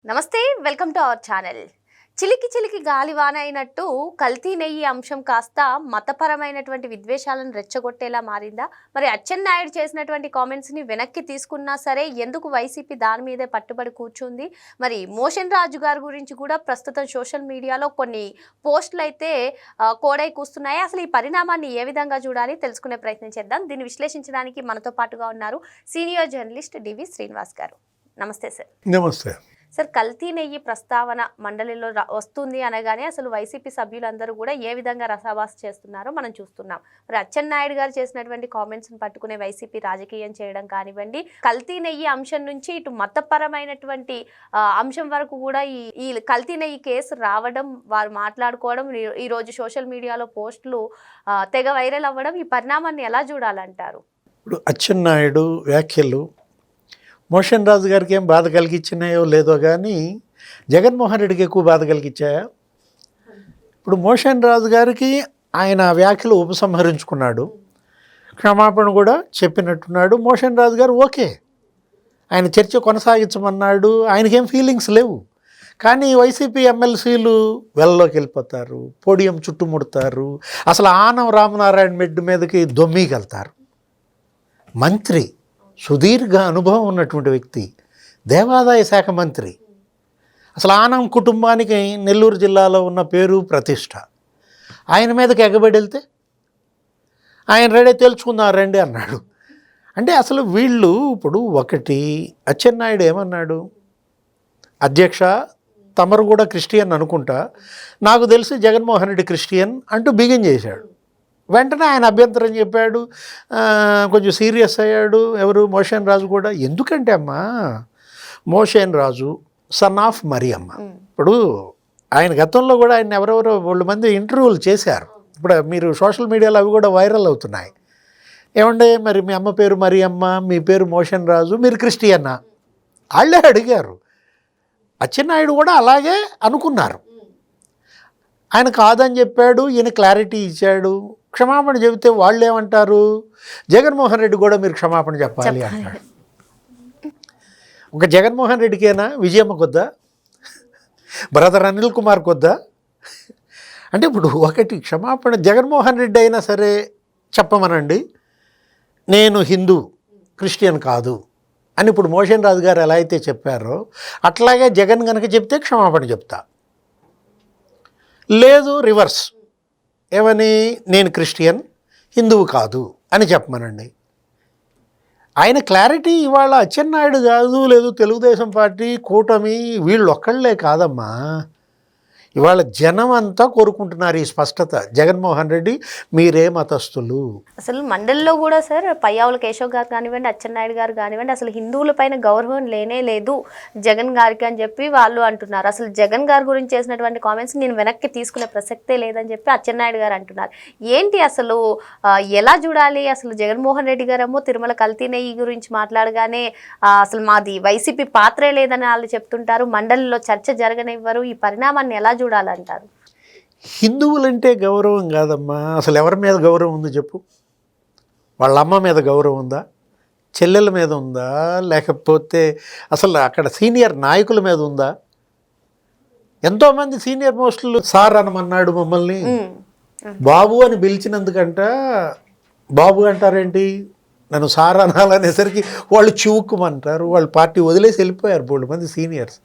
నమస్తే welcome to our channel. చిలికి చిలికి గాలివాన అయినట్టు కల్తీ నెయ్యి అంశం కాస్త మతపరమైనటువంటి విద్వేషాలను రెచ్చగొట్టేలా మారిందా? మరి అచ్చెన్నాయుడు చేసినటువంటి కామెంట్స్ని వెనక్కి తీసుకున్నా సరే ఎందుకు వైసీపీ దాని మీదే పట్టుబడి కూర్చుంది? మరి మోషన్ రాజు గారి గురించి కూడా ప్రస్తుతం సోషల్ మీడియాలో కొన్ని పోస్టులు అయితే కోడై కూస్తున్నాయి. అసలు ఈ పరిణామాన్ని ఏ విధంగా చూడాలి తెలుసుకునే ప్రయత్నం చేద్దాం. దీన్ని విశ్లేషించడానికి మనతో పాటుగా ఉన్నారు సీనియర్ జర్నలిస్ట్ డివి శ్రీనివాస్ గారు. నమస్తే సార్. నమస్తే సార్, కల్తీ నెయ్యి ప్రస్తావన మండలిలో వస్తుంది అనగానే అసలు వైసీపీ సభ్యులందరూ కూడా ఏ విధంగా రసాభాస చేస్తున్నారో మనం చూస్తున్నాం. మరి అచ్చెన్నాయుడు గారు చేసినటువంటి కామెంట్స్ని పట్టుకునే వైసీపీ రాజకీయం చేయడం కానివ్వండి, కల్తీ నెయ్యి అంశం నుంచి ఇటు మతపరమైనటువంటి అంశం వరకు కూడా ఈ కల్తీ నెయ్యి కేసు రావడం, వారు మాట్లాడుకోవడం, ఈరోజు సోషల్ మీడియాలో పోస్టులు తెగ వైరల్ అవ్వడం, ఈ పరిణామాన్ని ఎలా చూడాలంటారు? ఇప్పుడు అచ్చెన్నాయుడు వ్యాఖ్యలు మోషన్ రాజు గారికి ఏం బాధ కలిగించినాయో లేదో కానీ జగన్మోహన్ రెడ్డికి ఎక్కువ బాధ కలిగించాయా? ఇప్పుడు మోషన్ రాజు గారికి ఆయన వ్యాఖ్యలు ఉపసంహరించుకున్నాడు, క్షమాపణ కూడా చెప్పినట్టున్నాడు. మోషన్ రాజు గారు ఓకే, ఆయన చర్చ కొనసాగించమన్నాడు, ఆయనకేం ఫీలింగ్స్ లేవు. కానీ వైసీపీ ఎమ్మెల్సీలు వెల్లలోకి వెళ్ళిపోతారు, పోడియం చుట్టుముడతారు, అసలు ఆనం రామనారాయణ మెడ్డు మీదకి దొమ్మీగలుగుతారు. మంత్రి, సుదీర్ఘ అనుభవం ఉన్నటువంటి వ్యక్తి, దేవాదాయ శాఖ మంత్రి, అసలు ఆనం కుటుంబానికి నెల్లూరు జిల్లాలో ఉన్న పేరు ప్రతిష్ట, ఆయన మీదకి ఎగబడి వెళ్తే ఆయన రెడీ తెలుసుకుందాం రండి అన్నాడు. అంటే అసలు వీళ్ళు ఇప్పుడు ఒకటి అచ్చెన్నాయుడు ఏమన్నాడు, అధ్యక్ష తమరు కూడా క్రిస్టియన్ అనుకుంటా, నాకు తెలిసి జగన్మోహన్ రెడ్డి క్రిస్టియన్ అంటూ బిగిన్ చేశాడు. వెంటనే ఆయన అభ్యంతరం చెప్పాడు, కొంచెం సీరియస్ అయ్యాడు. ఎవరు? మోషన్ రాజు కూడా. ఎందుకంటే అమ్మా, motion Raju son of Mariyamma. ఇప్పుడు ఆయన గతంలో కూడా ఆయన ఎవరెవరో 2 మంది ఇంటర్వ్యూలు చేశారు. ఇప్పుడు మీరు సోషల్ మీడియాలో అవి కూడా వైరల్ అవుతున్నాయి. ఏమంటే మరి మీ అమ్మ పేరు మరియమ్మ, మీ పేరు మోషన్ రాజు, మీరు క్రిస్టియన్నా? వాళ్ళే అడిగారు. అచ్చెన్నాయుడు కూడా అలాగే అనుకున్నారు. ఆయన కాదని చెప్పాడు, ఈయన క్లారిటీ ఇచ్చాడు. క్షమాపణ చెబితే వాళ్ళు ఏమంటారు, జగన్మోహన్ రెడ్డి కూడా మీరు క్షమాపణ చెప్పాలి అంటాడు. ఒక జగన్మోహన్ రెడ్డికేనా, విజయమ్మ కొద్దా, బ్రదర్ అనిల్ కుమార్ కొద్దా? అంటే ఇప్పుడు ఒకటి క్షమాపణ జగన్మోహన్ రెడ్డి అయినా సరే చెప్పమనండి, నేను హిందూ క్రిస్టియన్ కాదు అని ఇప్పుడు మోషన్ రాజు గారు ఎలా అయితే చెప్పారో అట్లాగే జగన్ కనుక చెప్తే క్షమాపణ చెప్తా. లేదు రివర్స్, ఏమని, నేను క్రిస్టియన్ హిందువు కాదు అని చెప్పమనండి. ఆయన క్లారిటీ ఇవాళ అచ్చెన్నాయుడు కాదు, లేదు తెలుగుదేశం పార్టీ కూటమి వీళ్ళు ఒక్కళ్ళే కాదమ్మా, ఇవాళ జనం అంతా కోరుకుంటున్నారు ఈ స్పష్టత. జగన్మోహన్ రెడ్డి మీరే మతస్థులు. అసలు మండలిలో కూడా సార్ పయ్యావుల కేశవ్ గారు కానివ్వండి, అచ్చెన్నాయుడు గారు కానివ్వండి, అసలు హిందువుల పైన గౌరవం లేనే లేదు జగన్ గారికి అని చెప్పి వాళ్ళు అంటున్నారు. అసలు జగన్ గారి గురించి చేసినటువంటి కామెంట్స్ నేను వెనక్కి తీసుకునే ప్రసక్తే లేదని చెప్పి అచ్చెన్నాయుడు గారు అంటున్నారు. ఏంటి అసలు ఎలా చూడాలి? అసలు జగన్మోహన్ రెడ్డి గారేమో తిరుమల కల్తీ నెయ్యి గురించి మాట్లాడగానే అసలు మాది వైసీపీ పాత్రే లేదని వాళ్ళు చెప్తుంటారు, మండలిలో చర్చ జరగనివ్వరు. ఈ పరిణామాన్ని ఎలా చూడాలంటారు? హిందువులంటే గౌరవం కాదమ్మా, అసలు ఎవరి మీద గౌరవం ఉంది చెప్పు? వాళ్ళ అమ్మ మీద గౌరవం ఉందా, చెల్లెల మీద ఉందా, లేకపోతే అసలు అక్కడ సీనియర్ నాయకుల మీద ఉందా? ఎంతోమంది సీనియర్ మోస్టులు సార్ అనమన్నాడు మమ్మల్ని, బాబు అని పిలిచినందుకంట బాబు అంటారేంటి, నన్ను సార్ అనాలనేసరికి వాళ్ళు చివుక్కుమంటారు. వాళ్ళు పార్టీ వదిలేసి వెళ్ళిపోయారు 2 మంది సీనియర్స్.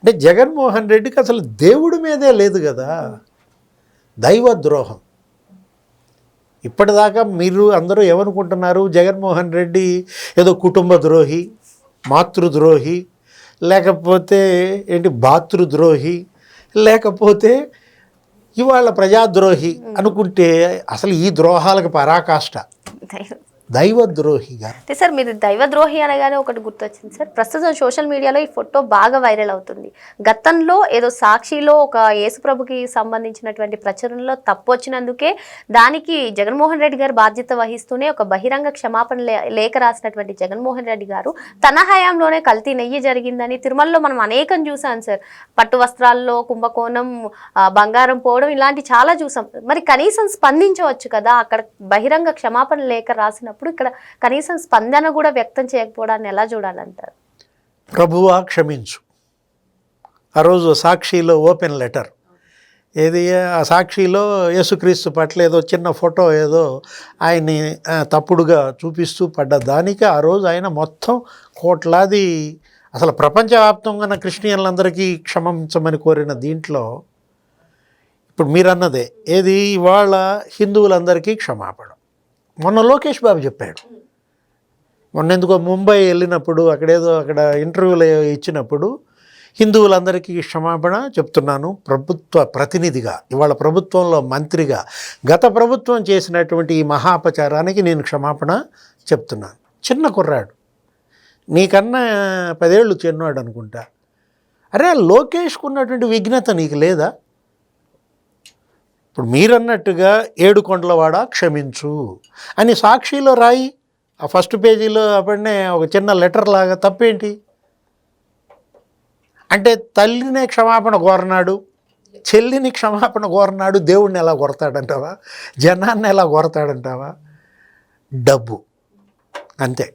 అంటే జగన్మోహన్ రెడ్డికి అసలు దేవుడి మీదే లేదు కదా, దైవద్రోహం. ఇప్పటిదాకా మీరు అందరూ ఏమనుకుంటున్నారు, జగన్మోహన్ రెడ్డి ఏదో కుటుంబ ద్రోహి, మాతృద్రోహి, లేకపోతే ఏంటి భాతృద్రోహి, లేకపోతే ఇవాళ ప్రజాద్రోహి అనుకుంటే అసలు ఈ ద్రోహాలకు పరాకాష్ట దైవద్రోహిగా. అంటే సార్ మీరు దైవద్రోహి అనగానే ఒకటి గుర్తొచ్చింది సార్, ప్రస్తుతం సోషల్ మీడియాలో ఈ ఫోటో బాగా వైరల్ అవుతుంది. గతంలో ఏదో సాక్షిలో ఒక యేసుప్రభుకి సంబంధించినటువంటి ప్రచురణలో తప్పు వచ్చినందుకే దానికి జగన్మోహన్ రెడ్డి గారు బాధ్యత వహిస్తూనే ఒక బహిరంగ క్షమాపణ లేఖ రాసినటువంటి జగన్మోహన్ రెడ్డి గారు తన హయాంలోనే కల్తీ నెయ్యి జరిగిందని తిరుమలలో మనం అనేకం చూసాం సార్. పట్టు వస్త్రాల్లో కుంభకోణం, బంగారం పోవడం, ఇలాంటి చాలా చూసాం. మరి కనీసం స్పందించవచ్చు కదా, అక్కడ బహిరంగ క్షమాపణ లేఖ రాసిన ఇక్కడ కనీసం స్పందన కూడా వ్యక్తం చేయకపోవడాన్ని ఎలా చూడాలంటారు? ప్రభువా క్షమించు, ఆ రోజు సాక్షిలో ఓపెన్ లెటర్, ఏది ఆ సాక్షిలో యేసుక్రీస్తు పట్ల ఏదో చిన్న ఫోటో ఏదో ఆయన్ని తప్పుడుగా చూపిస్తూ పడ్డ దానికి ఆ రోజు ఆయన మొత్తం కోట్లాది అసలు ప్రపంచవ్యాప్తంగా ఉన్న క్రిస్టియన్లందరికీ క్షమించమని కోరిన దీంట్లో ఇప్పుడు మీరన్నదే ఏది ఇవాళ హిందువులందరికీ క్షమాపణ. మొన్న లోకేష్ బాబు చెప్పాడు, మొన్న ఎందుకో ముంబై వెళ్ళినప్పుడు అక్కడ ఇంటర్వ్యూలు ఇచ్చినప్పుడు హిందువులందరికీ క్షమాపణ చెప్తున్నాను ప్రభుత్వ ప్రతినిధిగా, ఇవాళ ప్రభుత్వంలో మంత్రిగా గత ప్రభుత్వం చేసినటువంటి ఈ మహాపచారానికి నేను క్షమాపణ చెప్తున్నాను. చిన్న కుర్రాడు, నీకన్నా 10 ఏళ్ళు చిన్నవాడు అనుకుంటా. అరే లోకేష్కు ఉన్నటువంటి విఘ్నత నీకు లేదా? ఇప్పుడు మీరన్నట్టుగా ఏడుకొండలవాడ క్షమించు అని సాక్షిలో రాయి, ఆ ఫస్ట్ పేజీలో అప్పుడనే ఒక చిన్న లెటర్ లాగా, తప్పేంటి? అంటే తల్లినే క్షమాపణ కోరనాడు, చెల్లిని క్షమాపణ కోరనాడు, దేవుడిని ఎలా కొరతాడంటావా? జనాన్ని ఎలా కొరతాడంటావా? డబ్బు అంతే.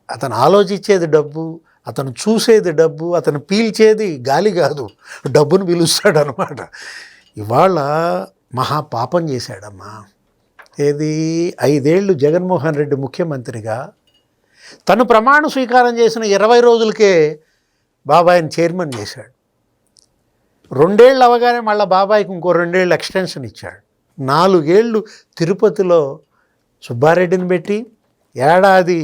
అతను ఆలోచించేది డబ్బు, అతను చూసేది డబ్బు, అతను పీల్చేది గాలి కాదు, డబ్బును పిలుస్తాడు అనమాట. ఇవాళ మహాపాపం చేశాడమ్మా. ఏది 5 ఏళ్ళు జగన్మోహన్ రెడ్డి ముఖ్యమంత్రిగా తను ప్రమాణ స్వీకారం చేసిన 20 రోజులకే బాబాయిని చైర్మన్ చేశాడు. 2 ఏళ్ళు అవగానే మళ్ళీ బాబాయికి ఇంకో 2 ఏళ్ళు ఎక్స్టెన్షన్ ఇచ్చాడు. 4 ఏళ్ళు తిరుపతిలో సుబ్బారెడ్డిని పెట్టి ఏడాది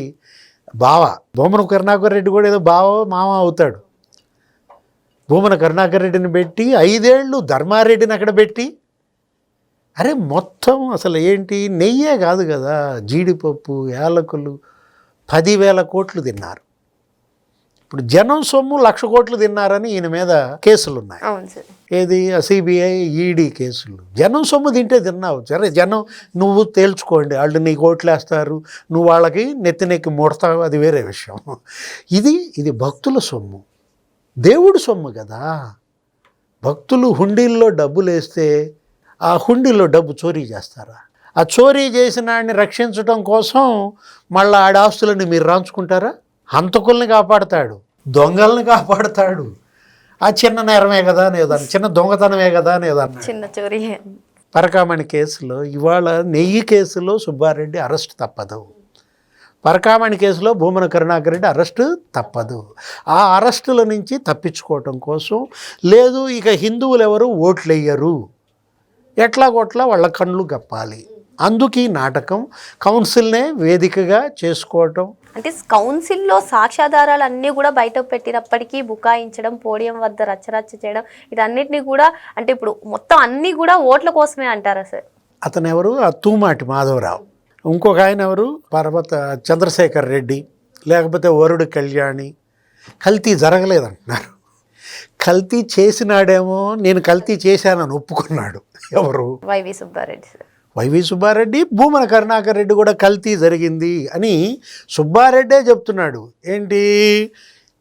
భూమన కరుణాకర్ రెడ్డి కూడా ఏదో మామ అవుతాడు. భూమన కరుణాకర్ రెడ్డిని పెట్టి 5 ఏళ్ళు ధర్మారెడ్డిని అక్కడ పెట్టి, అరే మొత్తం అసలు ఏంటి, నెయ్యే కాదు కదా, జీడిపప్పు, యాలకులు 10,000 కోట్లు తిన్నారు. ఇప్పుడు జనం సొమ్ము 1,00,000 కోట్లు తిన్నారని ఈయన మీద కేసులు ఉన్నాయి. ఏది సిబిఐ ఈడీ కేసులు. జనం సొమ్ము తిన్నావు, సరే జనం నువ్వు తేల్చుకోండి, వాళ్ళు నీకు ఓట్లు వేస్తారు, నువ్వు వాళ్ళకి నెత్తి ముడతావు, అది వేరే విషయం. ఇది భక్తుల సొమ్ము, దేవుడి సొమ్ము కదా. భక్తులు హుండీల్లో డబ్బులు వేస్తే ఆ హుండీలో డబ్బు చోరీ చేస్తారా? ఆ చోరీ చేసిన వాడిని రక్షించడం కోసం మళ్ళీ ఆడ ఆస్తులని మీరు రాంచుకుంటారా? హంతకుల్ని కాపాడతాడు, దొంగల్ని కాపాడతాడు. ఆ చిన్న నేరమే కదా అనేదాన్ని, చిన్న దొంగతనమే కదా అనేదాన్ని. చిన్న చోరీ. పరకామణి కేసులో ఇవాళ నెయ్యి కేసులో సుబ్బారెడ్డి అరెస్ట్ తప్పదు, పరకామణి కేసులో భూమన కరుణాకర్ రెడ్డి అరెస్టు తప్పదు. ఆ అరెస్టుల నుంచి తప్పించుకోవటం కోసం లేదు, ఇక హిందువులు ఎవరు ఓట్లు వేయరు, ఎట్లాగొట్లా వాళ్ళ కళ్ళు గప్పాలి, అందుకు ఈ నాటకం కౌన్సిల్నే వేదికగా చేసుకోవటం. అంటే కౌన్సిల్లో సాక్ష్యాధారాలు అన్నీ కూడా బయట పెట్టినప్పటికీ బుకాయించడం, పోడియం వద్ద రచ్చరచ్చ చేయడం, ఇదన్నిటినీ కూడా అంటే ఇప్పుడు మొత్తం అన్నీ కూడా ఓట్ల కోసమే అంటారా సార్? అతను ఎవరు? ఆ తూమాటి మాధవరావు. ఇంకొక ఆయన ఎవరు? చంద్రశేఖర్ రెడ్డి, లేకపోతే వరుడు కళ్యాణి. కల్తీ జరగలేదంటున్నారు. కల్తీ చేసినాడేమో, నేను కల్తీ చేశానని ఒప్పుకున్నాడు. ఎవరు? వైవి సుబ్బారెడ్డి సార్. వైవి సుబ్బారెడ్డి, భూమన కరుణాకర్ రెడ్డి కూడా కల్తీ జరిగింది అని సుబ్బారెడ్డే చెప్తున్నాడు. ఏంటి,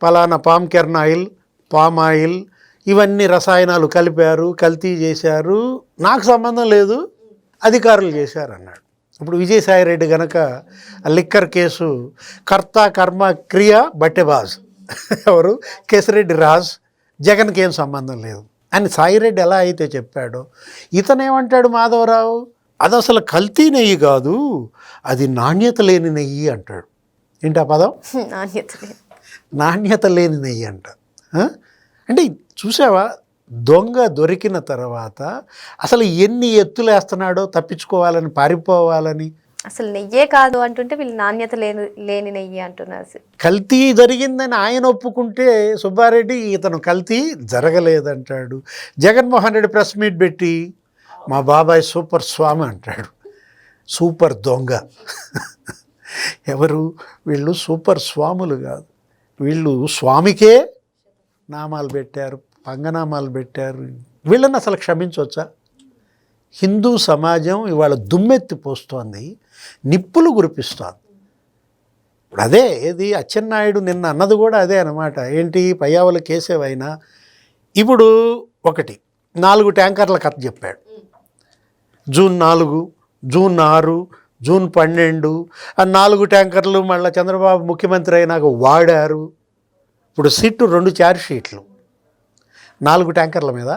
పలానా పామ్ ఆయిల్ ఇవన్నీ రసాయనాలు కలిపారు, కల్తీ చేశారు, నాకు సంబంధం లేదు, అధికారులు చేశారు అన్నాడు. ఇప్పుడు విజయసాయిరెడ్డి గనక లిక్కర్ కేసు కర్త కర్మ క్రియ బట్టెబాజ్ ఎవరు? కేసిరెడ్డి రాజ్, జగన్కి ఏం సంబంధం లేదు అని సాయిరెడ్డి ఎలా అయితే చెప్పాడో, ఇతనేమంటాడు మాధవరావు, అది అసలు కల్తీ నెయ్యి కాదు, అది నాణ్యత లేని నెయ్యి అంటాడు. ఏంటి ఆ పదం? నాణ్యత లేని నెయ్యి అంట. అంటే చూసావా, దొంగ దొరికిన తర్వాత అసలు ఎన్ని ఎత్తులు వేస్తున్నాడో తప్పించుకోవాలని, పారిపోవాలని. అసలు నెయ్యే కాదు అంటుంటే వీళ్ళు నాణ్యత లేని నెయ్యి అంటున్నారు. కల్తీ జరిగిందని ఆయన ఒప్పుకుంటే సుబ్బారెడ్డి ఇతను కల్తీ జరగలేదంటాడు. జగన్మోహన్ రెడ్డి ప్రెస్ మీట్ పెట్టి మా బాబాయ్ సూపర్ స్వామి అంటాడు. సూపర్ దొంగ. ఎవరు వీళ్ళు? సూపర్ స్వాములు కాదు, వీళ్ళు స్వామికే నామాలు పెట్టారు, పంగనామాలు పెట్టారు. వీళ్ళని అసలు క్షమించవచ్చా? హిందూ సమాజం ఇవాళ దుమ్మెత్తి పోస్తోంది, నిప్పులు కురిపిస్తోంది. ఇప్పుడు అదే ఏది అచ్చెన్నాయుడు నిన్న అన్నది కూడా అదే అన్నమాట. ఏంటి, పయ్యావుల కేసేవైనా ఇప్పుడు 4 ట్యాంకర్ల కథ చెప్పాడు. జూన్ 4, జూన్ 6, జూన్ 12 ఆ 4 ట్యాంకర్లు మళ్ళీ చంద్రబాబు ముఖ్యమంత్రి అయినాక వాడారు. ఇప్పుడు 2 ఛార్జ్ షీట్లు. 4 ట్యాంకర్ల మీద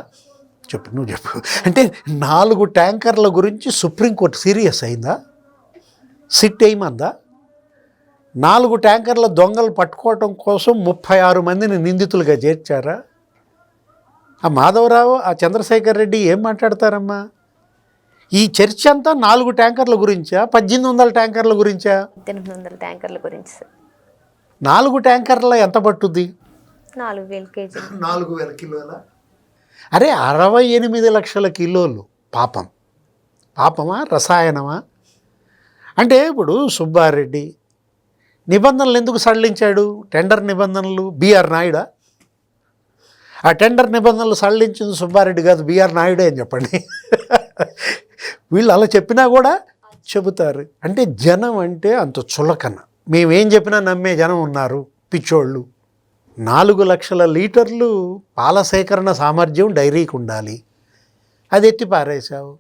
చెప్పు, నువ్వు చెప్పు. అంటే 4 ట్యాంకర్ల గురించి సుప్రీంకోర్టు సీరియస్ అయిందా? సిట్ వేయమందా? 4 ట్యాంకర్ల దొంగలు పట్టుకోవటం కోసం 36 మందిని నిందితులుగా చేర్చారా? ఆ మాధవరావు, ఆ చంద్రశేఖర్ రెడ్డి ఏం మాట్లాడతారమ్మా? ఈ చర్చ అంతా 4 ట్యాంకర్ల గురించా, 1800 ట్యాంకర్ల గురించా? 1800 ట్యాంకర్ల గురించి సార్. 4 ట్యాంకర్ల ఎంత పట్టుద్ది? 4000 కేజీలు. 4000 కిలోల. అరే 68 లక్షల కిలోలు. పాపమా రసాయనమా? అంటే ఇప్పుడు సుబ్బారెడ్డి నిబంధనలు ఎందుకు సడలించాడు? టెండర్ నిబంధనలు బిఆర్ నాయుడా? ఆ టెండర్ నిబంధనలు సడలించింది సుబ్బారెడ్డి కాదు, బిఆర్ నాయుడే అని చెప్పండి. వీళ్ళు అలా చెప్పినా కూడా చెబుతారు. అంటే జనం అంటే అంత చులకన. మేమేం చెప్పినా నమ్మే జనం ఉన్నారు, పిచ్చోళ్ళు. 4 లక్షల లీటర్లు పాల సేకరణ సామర్థ్యం డైరీకి ఉండాలి, అది ఎత్తి పారేశావు.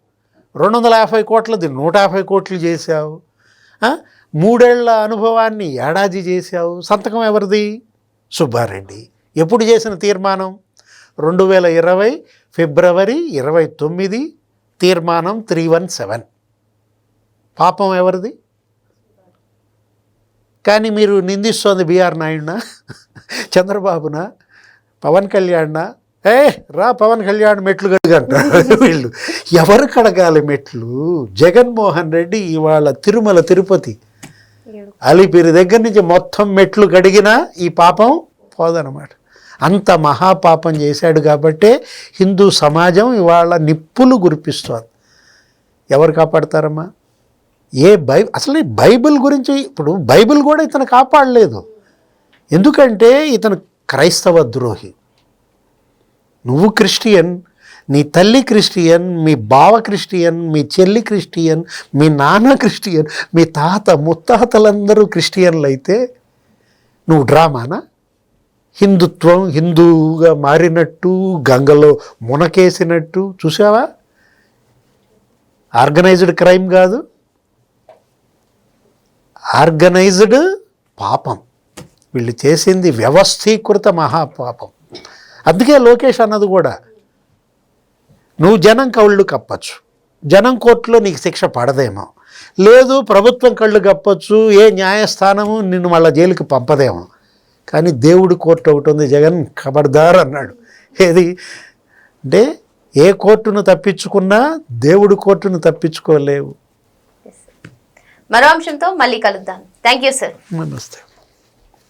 250 కోట్లది 150 కోట్లు చేశావు. 3 ఏళ్ల అనుభవాన్ని ఏడాది చేశావు. సంతకం ఎవరిది? సుబ్బారెడ్డి. ఎప్పుడు చేసిన తీర్మానం? 2020 ఫిబ్రవరి 29 తీర్మానం 317. పాపం ఎవరిది? కానీ మీరు నిందిస్తోంది బిఆర్ నాయుడునా, చంద్రబాబునా, పవన్ కళ్యాణ్నా? రా పవన్ కళ్యాణ్ మెట్లు కడగంటారు వీళ్ళు. ఎవరు కడగాలి మెట్లు? జగన్మోహన్ రెడ్డి ఇవాళ తిరుమల తిరుపతి అలిపిరి దగ్గర నుంచి మొత్తం మెట్లు కడిగినా ఈ పాపం పోదనమాట. అంత మహాపాపం చేశాడు కాబట్టే హిందూ సమాజం ఇవాళ నిప్పులు గురిపిస్తోంది. ఎవరు కాపాడతారమ్మా? అసలు బైబిల్ గురించి ఇప్పుడు బైబిల్ కూడా ఇతను కాపాడలేదు. ఎందుకంటే ఇతను క్రైస్తవ ద్రోహి. నువ్వు క్రిస్టియన్, నీ తల్లి క్రిస్టియన్, మీ బావ క్రిస్టియన్, మీ చెల్లి క్రిస్టియన్, మీ నాన్న క్రిస్టియన్, మీ తాత ముత్తాతలందరూ క్రిస్టియన్లు అయితే నువ్వు డ్రామానా? హిందుత్వం హిందూగా మారినట్టు, గంగలో మునకేసినట్టు చూసావా? ఆర్గనైజ్డ్ క్రైమ్ కాదు, ఆర్గనైజ్డ్ పాపం. వీళ్ళు చేసింది వ్యవస్థీకృత మహాపాపం. అందుకే లోకేష్ అన్నది కూడా, నువ్వు జనం కళ్ళు కప్పచ్చు, జనం కోర్టులో నీకు శిక్ష పడదేమో, లేదు ప్రభుత్వం కళ్ళు కప్పచ్చు, ఏ న్యాయస్థానము నిన్ను మళ్ళీ జైలుకి పంపదేమో, కానీ దేవుడి కోర్టు ఒకటి ఉంది, జగన్ ఖబర్దార్ అన్నాడు. ఏది అంటే ఏ కోర్టును తప్పించుకున్నా దేవుడి కోర్టును తప్పించుకోలేవు. మరో అంశంతో మళ్ళీ కలుద్దాం. Thank you sir. నమస్తే.